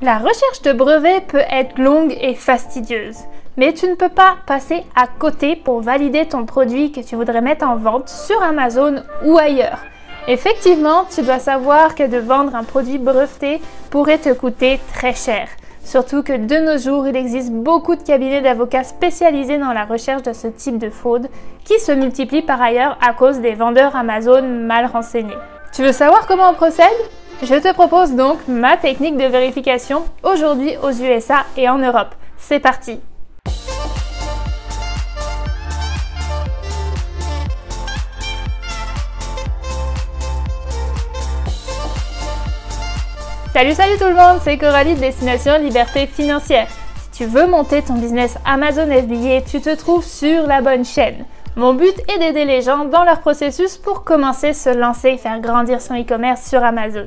La recherche de brevets peut être longue et fastidieuse, mais tu ne peux pas passer à côté pour valider ton produit que tu voudrais mettre en vente sur Amazon ou ailleurs. Effectivement, tu dois savoir que de vendre un produit breveté pourrait te coûter très cher. Surtout que de nos jours, il existe beaucoup de cabinets d'avocats spécialisés dans la recherche de ce type de fraude qui se multiplient par ailleurs à cause des vendeurs Amazon mal renseignés. Tu veux savoir comment on procède? Je te propose donc ma technique de vérification aujourd'hui aux USA et en Europe. C'est parti! Salut tout le monde, c'est Coralie de Destination Liberté Financière. Si tu veux monter ton business Amazon FBA, tu te trouves sur la bonne chaîne. Mon but est d'aider les gens dans leur processus pour commencer, se lancer et faire grandir son e-commerce sur Amazon.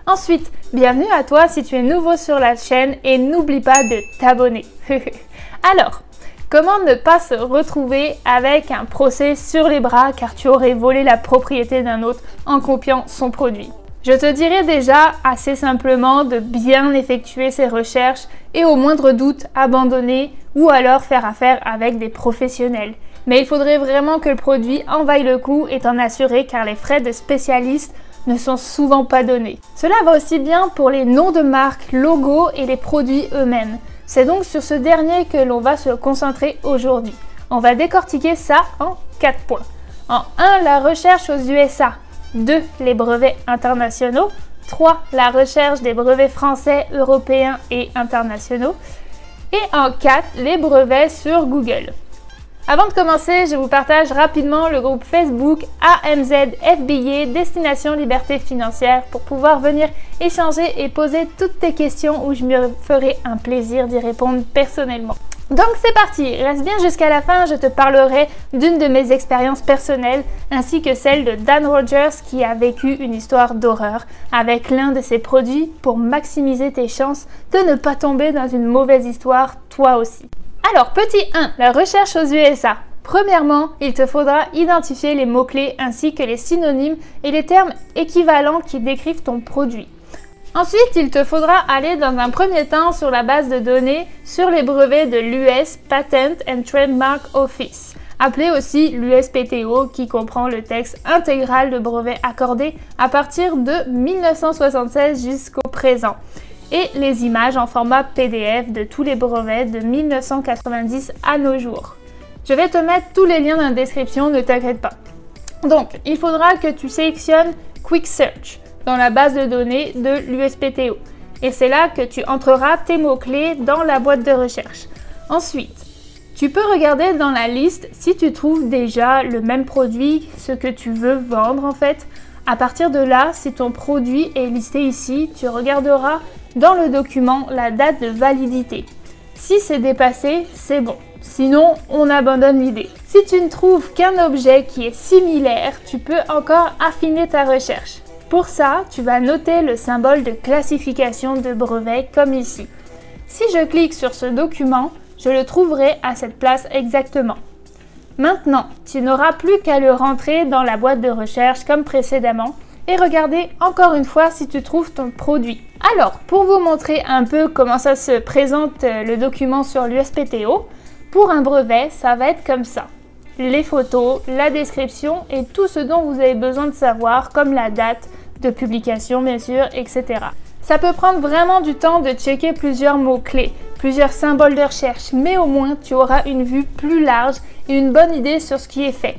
Ensuite, bienvenue à toi si tu es nouveau sur la chaîne et n'oublie pas de t'abonner. Alors, comment ne pas se retrouver avec un procès sur les bras car tu aurais volé la propriété d'un autre en copiant son produit? Je te dirais déjà assez simplement de bien effectuer ces recherches et au moindre doute abandonner ou alors faire affaire avec des professionnels. Mais il faudrait vraiment que le produit en vaille le coup et t'en assurer car les frais de spécialistes ne sont souvent pas donnés. Cela va aussi bien pour les noms de marque, logos et les produits eux-mêmes. C'est donc sur ce dernier que l'on va se concentrer aujourd'hui. On va décortiquer ça en 4 points. En 1, la recherche aux USA. 2. Les brevets internationaux. 3. La recherche des brevets français, européens et internationaux. Et en 4. Les brevets sur Google. Avant de commencer, je vous partage rapidement le groupe Facebook AMZ FBA Destination Liberté Financière pour pouvoir venir échanger et poser toutes tes questions où je me ferai un plaisir d'y répondre personnellement. Donc c'est parti, reste bien jusqu'à la fin, je te parlerai d'une de mes expériences personnelles ainsi que celle de Dan Rogers qui a vécu une histoire d'horreur avec l'un de ses produits pour maximiser tes chances de ne pas tomber dans une mauvaise histoire toi aussi. Alors petit 1, la recherche aux USA. Premièrement, il te faudra identifier les mots-clés ainsi que les synonymes et les termes équivalents qui décrivent ton produit. Ensuite, il te faudra aller dans un premier temps sur la base de données sur les brevets de l'US Patent and Trademark Office, appelé aussi l'USPTO, qui comprend le texte intégral de brevets accordés à partir de 1976 jusqu'au présent, et les images en format PDF de tous les brevets de 1990 à nos jours. Je vais te mettre tous les liens dans la description, ne t'inquiète pas. Donc, il faudra que tu sélectionnes Quick Search dans la base de données de l'USPTO. Et c'est là que tu entreras tes mots-clés dans la boîte de recherche. Ensuite, tu peux regarder dans la liste si tu trouves déjà le même produit, ce que tu veux vendre en fait. À partir de là, si ton produit est listé ici, tu regarderas dans le document la date de validité. Si c'est dépassé, c'est bon. Sinon, on abandonne l'idée. Si tu ne trouves qu'un objet qui est similaire, tu peux encore affiner ta recherche. Pour ça, tu vas noter le symbole de classification de brevet comme ici. Si je clique sur ce document, je le trouverai à cette place exactement. Maintenant, tu n'auras plus qu'à le rentrer dans la boîte de recherche comme précédemment et regarder encore une fois si tu trouves ton produit. Alors, pour vous montrer un peu comment ça se présente le document sur l'USPTO, pour un brevet, ça va être comme ça. Les photos, la description et tout ce dont vous avez besoin de savoir, comme la date de publication bien sûr, etc. Ça peut prendre vraiment du temps de checker plusieurs mots-clés, plusieurs symboles de recherche, mais au moins tu auras une vue plus large et une bonne idée sur ce qui est fait.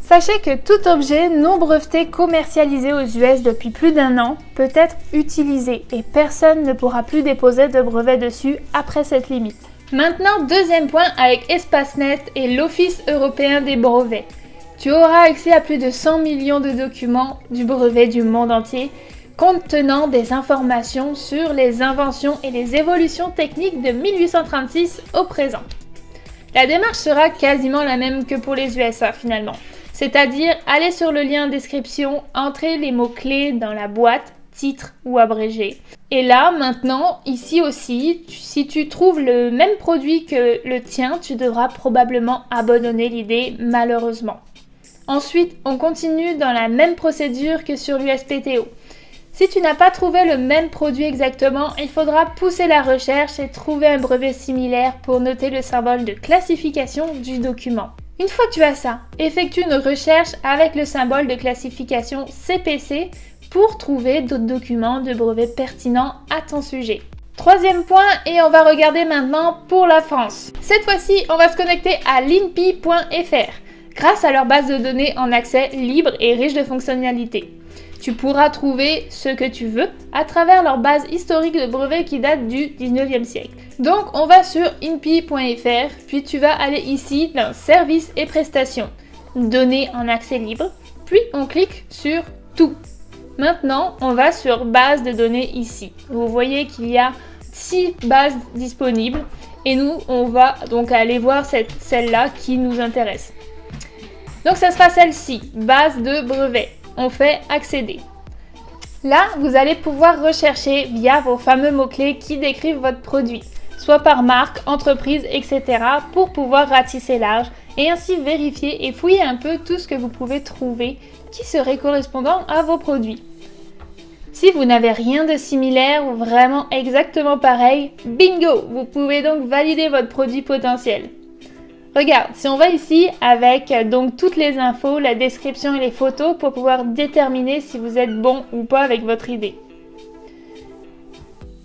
Sachez que tout objet non breveté commercialisé aux US depuis plus d'1 an peut être utilisé et personne ne pourra plus déposer de brevet dessus après cette limite. Maintenant, deuxième point avec ESPASnet et l'Office européen des brevets. Tu auras accès à plus de 100 millions de documents du brevet du monde entier contenant des informations sur les inventions et les évolutions techniques de 1836 au présent. La démarche sera quasiment la même que pour les USA finalement, c'est-à-dire aller sur le lien description, entrer les mots-clés dans la boîte, titre ou abrégé. Et là, maintenant, ici aussi, si tu trouves le même produit que le tien, tu devras probablement abandonner l'idée, malheureusement. Ensuite, on continue dans la même procédure que sur l'USPTO. Si tu n'as pas trouvé le même produit exactement, il faudra pousser la recherche et trouver un brevet similaire pour noter le symbole de classification du document. Une fois que tu as ça, effectue une recherche avec le symbole de classification CPC pour trouver d'autres documents de brevets pertinents à ton sujet. Troisième point, et on va regarder maintenant pour la France. Cette fois-ci, on va se connecter à linpi.fr grâce à leur base de données en accès libre et riche de fonctionnalités. Tu pourras trouver ce que tu veux à travers leur base historique de brevets qui date du 19e siècle. Donc on va sur inpi.fr, puis tu vas aller ici dans Services et prestations, données en accès libre, puis on clique sur Tout. Maintenant, on va sur Base de données ici. Vous voyez qu'il y a 6 bases disponibles et nous, on va donc aller voir celle-là qui nous intéresse. Donc ça sera celle-ci, Base de brevets. On fait accéder. Là, vous allez pouvoir rechercher via vos fameux mots-clés qui décrivent votre produit, soit par marque, entreprise, etc. pour pouvoir ratisser large et ainsi vérifier et fouiller un peu tout ce que vous pouvez trouver qui serait correspondant à vos produits. Si vous n'avez rien de similaire ou vraiment exactement pareil, bingo! Vous pouvez donc valider votre produit potentiel. Regarde, si on va ici avec donc toutes les infos, la description et les photos pour pouvoir déterminer si vous êtes bon ou pas avec votre idée.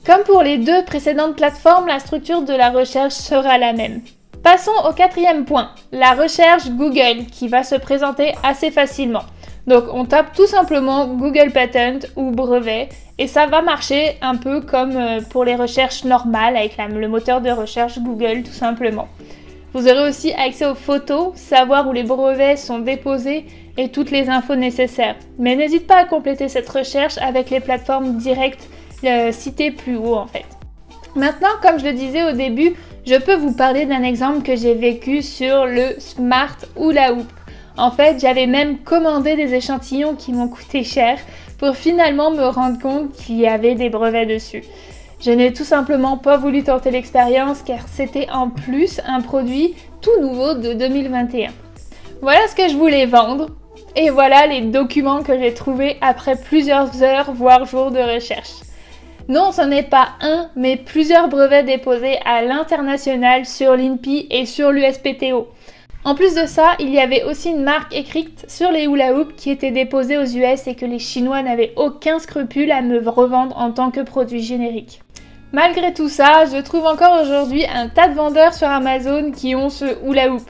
Comme pour les deux précédentes plateformes, la structure de la recherche sera la même. Passons au quatrième point, la recherche Google qui va se présenter assez facilement. Donc on tape tout simplement Google Patent ou brevet et ça va marcher un peu comme pour les recherches normales avec le moteur de recherche Google tout simplement. Vous aurez aussi accès aux photos, savoir où les brevets sont déposés et toutes les infos nécessaires. Mais n'hésite pas à compléter cette recherche avec les plateformes directes citées plus haut en fait. Maintenant, comme je le disais au début, je peux vous parler d'un exemple que j'ai vécu sur le Smart Hula Hoop. En fait, j'avais même commandé des échantillons qui m'ont coûté cher pour finalement me rendre compte qu'il y avait des brevets dessus. Je n'ai tout simplement pas voulu tenter l'expérience car c'était en plus un produit tout nouveau de 2021. Voilà ce que je voulais vendre et voilà les documents que j'ai trouvés après plusieurs heures voire jours de recherche. Non, ce n'est pas un mais plusieurs brevets déposés à l'international sur l'INPI et sur l'USPTO. En plus de ça, il y avait aussi une marque écrite sur les hula hoops qui était déposée aux US et que les Chinois n'avaient aucun scrupule à me revendre en tant que produit générique. Malgré tout ça, je trouve encore aujourd'hui un tas de vendeurs sur Amazon qui ont ce hula hoop.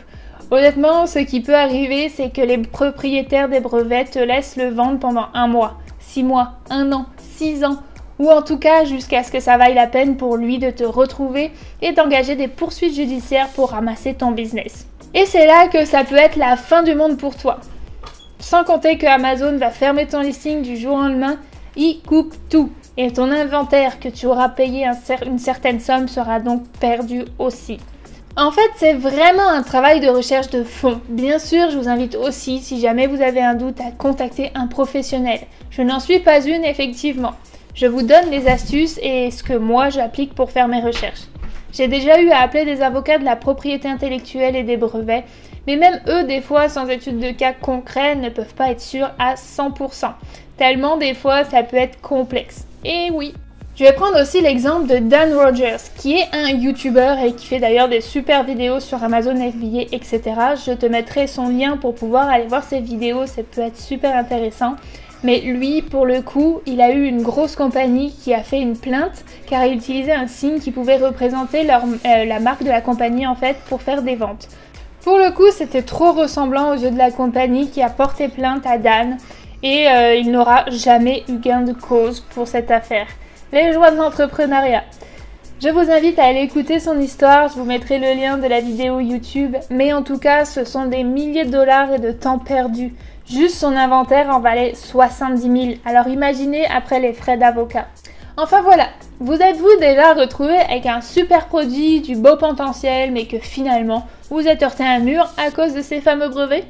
Honnêtement, ce qui peut arriver, c'est que les propriétaires des brevets te laissent le vendre pendant 1 mois, 6 mois, 1 an, 6 ans, ou en tout cas jusqu'à ce que ça vaille la peine pour lui de te retrouver et d'engager des poursuites judiciaires pour ramasser ton business. Et c'est là que ça peut être la fin du monde pour toi. Sans compter que Amazon va fermer ton listing du jour au lendemain, il coupe tout. Et ton inventaire que tu auras payé une certaine somme sera donc perdu aussi. En fait, c'est vraiment un travail de recherche de fond. Bien sûr, je vous invite aussi, si jamais vous avez un doute, à contacter un professionnel. Je n'en suis pas une, effectivement. Je vous donne les astuces et ce que moi j'applique pour faire mes recherches. J'ai déjà eu à appeler des avocats de la propriété intellectuelle et des brevets, mais même eux, des fois, sans études de cas concrets, ne peuvent pas être sûrs à 100%. Tellement, des fois, ça peut être complexe. Et oui. Je vais prendre aussi l'exemple de Dan Rogers, qui est un YouTuber et qui fait d'ailleurs des super vidéos sur Amazon FBA, etc. Je te mettrai son lien pour pouvoir aller voir ses vidéos, ça peut être super intéressant. Mais lui, pour le coup, il a eu une grosse compagnie qui a fait une plainte car il utilisait un signe qui pouvait représenter la marque de la compagnie en fait pour faire des ventes. Pour le coup, c'était trop ressemblant aux yeux de la compagnie qui a porté plainte à Dan et il n'aura jamais eu gain de cause pour cette affaire. Les joies de l'entrepreneuriat. Je vous invite à aller écouter son histoire, je vous mettrai le lien de la vidéo YouTube, mais en tout cas, ce sont des milliers de dollars et de temps perdu. Juste son inventaire en valait 70 000, alors imaginez après les frais d'avocat. Enfin voilà, vous êtes-vous déjà retrouvé avec un super produit, du beau potentiel, mais que finalement, vous êtes heurté à un mur à cause de ces fameux brevets?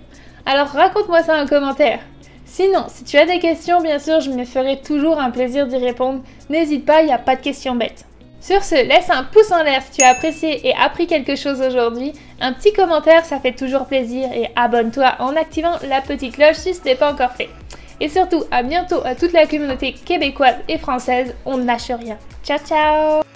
Alors raconte-moi ça en commentaire. Sinon, si tu as des questions, bien sûr, je me ferai toujours un plaisir d'y répondre. N'hésite pas, il n'y a pas de questions bêtes. Sur ce, laisse un pouce en l'air si tu as apprécié et appris quelque chose aujourd'hui. Un petit commentaire, ça fait toujours plaisir et abonne-toi en activant la petite cloche si ce n'est pas encore fait. Et surtout, à bientôt à toute la communauté québécoise et française. On ne lâche rien. Ciao ciao!